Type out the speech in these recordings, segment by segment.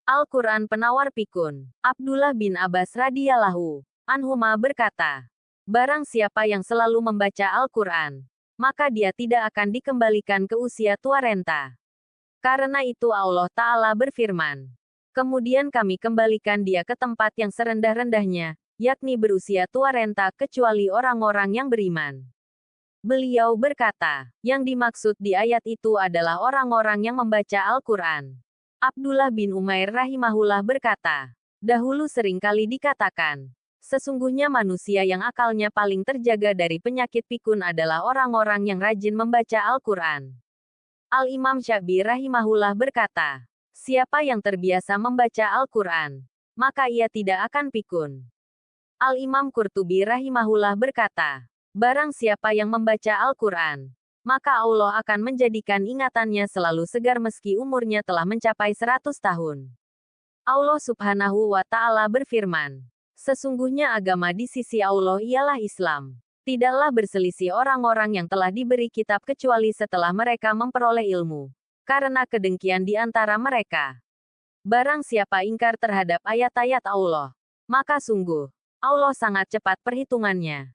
Al-Quran Penawar Pikun. Abdullah bin Abbas radhiyallahu anhuma berkata, barang siapa yang selalu membaca Al-Quran, maka dia tidak akan dikembalikan ke usia tua renta. Karena itu Allah Ta'ala berfirman, kemudian kami kembalikan dia ke tempat yang serendah-rendahnya, yakni berusia tua renta kecuali orang-orang yang beriman. Beliau berkata, yang dimaksud di ayat itu adalah orang-orang yang membaca Al-Quran. Abdullah bin Umair rahimahullah berkata, dahulu seringkali dikatakan, sesungguhnya manusia yang akalnya paling terjaga dari penyakit pikun adalah orang-orang yang rajin membaca Al-Quran. Al-Imam Syafi'i rahimahullah berkata, siapa yang terbiasa membaca Al-Quran, maka ia tidak akan pikun. Al-Imam Qurtubi rahimahullah berkata, barang siapa yang membaca Al-Quran, maka Allah akan menjadikan ingatannya selalu segar meski umurnya telah mencapai 100 tahun. Allah Subhanahu wa Ta'ala berfirman, sesungguhnya agama di sisi Allah ialah Islam. Tidaklah berselisih orang-orang yang telah diberi kitab kecuali setelah mereka memperoleh ilmu, karena kedengkian di antara mereka. Barang siapa ingkar terhadap ayat-ayat Allah, maka sungguh, Allah sangat cepat perhitungannya.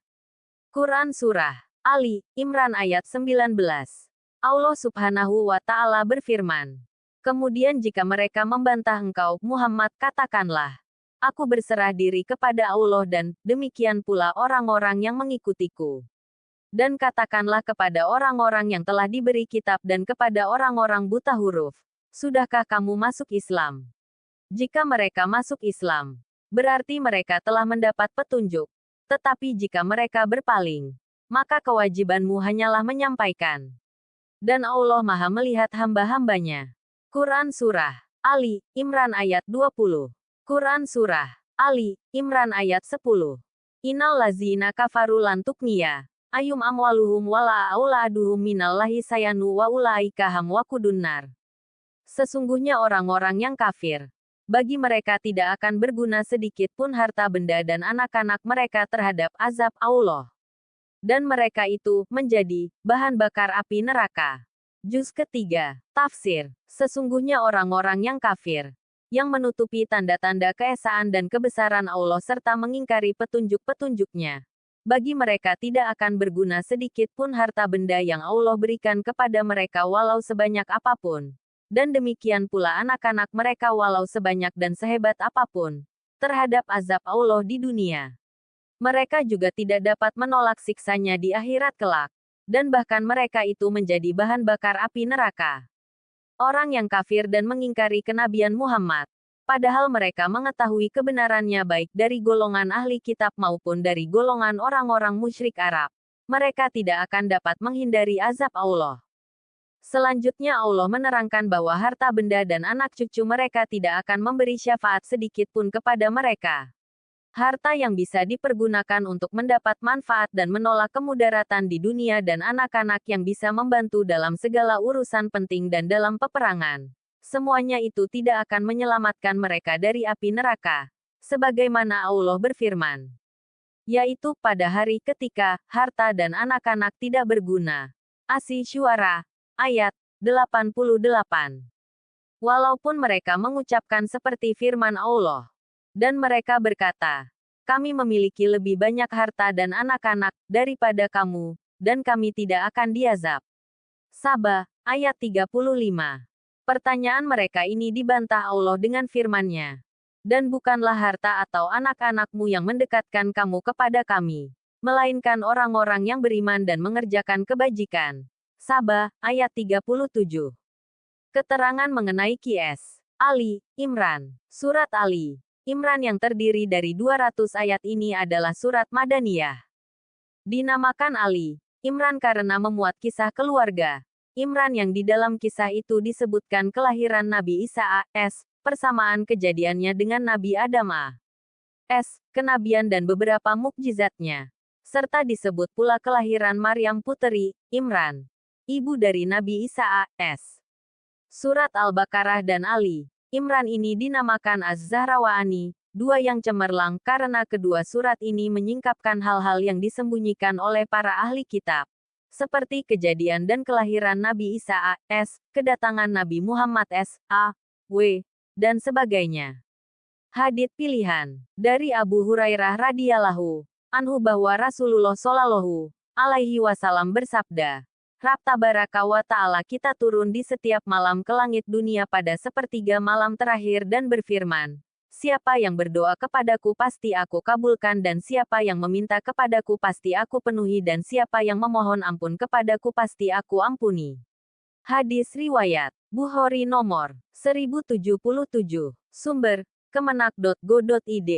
Quran Surah Ali Imran ayat 19. Allah Subhanahu wa Ta'ala berfirman, kemudian jika mereka membantah engkau, Muhammad, katakanlah, aku berserah diri kepada Allah dan demikian pula orang-orang yang mengikutiku. Dan katakanlah kepada orang-orang yang telah diberi kitab dan kepada orang-orang buta huruf, sudahkah kamu masuk Islam? Jika mereka masuk Islam, berarti mereka telah mendapat petunjuk. Tetapi jika mereka berpaling, maka kewajibanmu hanyalah menyampaikan. Dan Allah Maha melihat hamba-hambanya. Quran Surah Ali Imran ayat 20. Quran Surah Ali Imran ayat 10. Innal lazina kafaru lan tukniya ayum amwaluhum wala auladuhum minallahi sayanu wa ulaika hum waqudun nar. Sesungguhnya orang-orang yang kafir, bagi mereka tidak akan berguna sedikit pun harta benda dan anak-anak mereka terhadap azab Allah. Dan mereka itu menjadi bahan bakar api neraka. Juz ketiga. Tafsir. Sesungguhnya orang-orang yang kafir, yang menutupi tanda-tanda keesaan dan kebesaran Allah serta mengingkari petunjuk-petunjuknya, bagi mereka tidak akan berguna sedikit pun harta benda yang Allah berikan kepada mereka walau sebanyak apapun. Dan demikian pula anak-anak mereka walau sebanyak dan sehebat apapun, terhadap azab Allah di dunia. Mereka juga tidak dapat menolak siksanya di akhirat kelak. Dan bahkan mereka itu menjadi bahan bakar api neraka. Orang yang kafir dan mengingkari kenabian Muhammad, padahal mereka mengetahui kebenarannya baik dari golongan ahli kitab maupun dari golongan orang-orang musyrik Arab, mereka tidak akan dapat menghindari azab Allah. Selanjutnya Allah menerangkan bahwa harta benda dan anak cucu mereka tidak akan memberi syafaat sedikit pun kepada mereka. Harta yang bisa dipergunakan untuk mendapat manfaat dan menolak kemudaratan di dunia dan anak-anak yang bisa membantu dalam segala urusan penting dan dalam peperangan. Semuanya itu tidak akan menyelamatkan mereka dari api neraka. Sebagaimana Allah berfirman, yaitu pada hari ketika harta dan anak-anak tidak berguna. Asy-Syu'ara ayat 88. Walaupun mereka mengucapkan seperti firman Allah, dan mereka berkata, kami memiliki lebih banyak harta dan anak-anak daripada kamu, dan kami tidak akan diazab. Saba, ayat 35. Pertanyaan mereka ini dibantah Allah dengan firman-Nya. Dan bukanlah harta atau anak-anakmu yang mendekatkan kamu kepada kami, melainkan orang-orang yang beriman dan mengerjakan kebajikan. Saba, ayat 37. Keterangan mengenai Qs. Ali Imran. Surat Ali Imran yang terdiri dari 200 ayat ini adalah surat Madaniyah. Dinamakan Ali Imran karena memuat kisah keluarga Imran yang di dalam kisah itu disebutkan kelahiran Nabi Isa a.s., persamaan kejadiannya dengan Nabi Adam a.s., kenabian dan beberapa mukjizatnya. Serta disebut pula kelahiran Maryam puteri Imran, ibu dari Nabi Isa a.s. Surat Al-Baqarah dan Ali Imran ini dinamakan Az-Zahrawaani, dua yang cemerlang karena kedua surat ini menyingkapkan hal-hal yang disembunyikan oleh para ahli kitab, seperti kejadian dan kelahiran Nabi Isa a.s., kedatangan Nabi Muhammad s.a.w., dan sebagainya. Hadits pilihan dari Abu Hurairah radhiyallahu anhu bahwa Rasulullah shallallahu alaihi wasallam bersabda, Rabb tabaraka wa ta'ala kita turun di setiap malam ke langit dunia pada sepertiga malam terakhir dan berfirman, siapa yang berdoa kepadaku pasti aku kabulkan dan siapa yang meminta kepadaku pasti aku penuhi dan siapa yang memohon ampun kepadaku pasti aku ampuni. Hadis riwayat Bukhari nomor 1077. Sumber Kemenak.go.id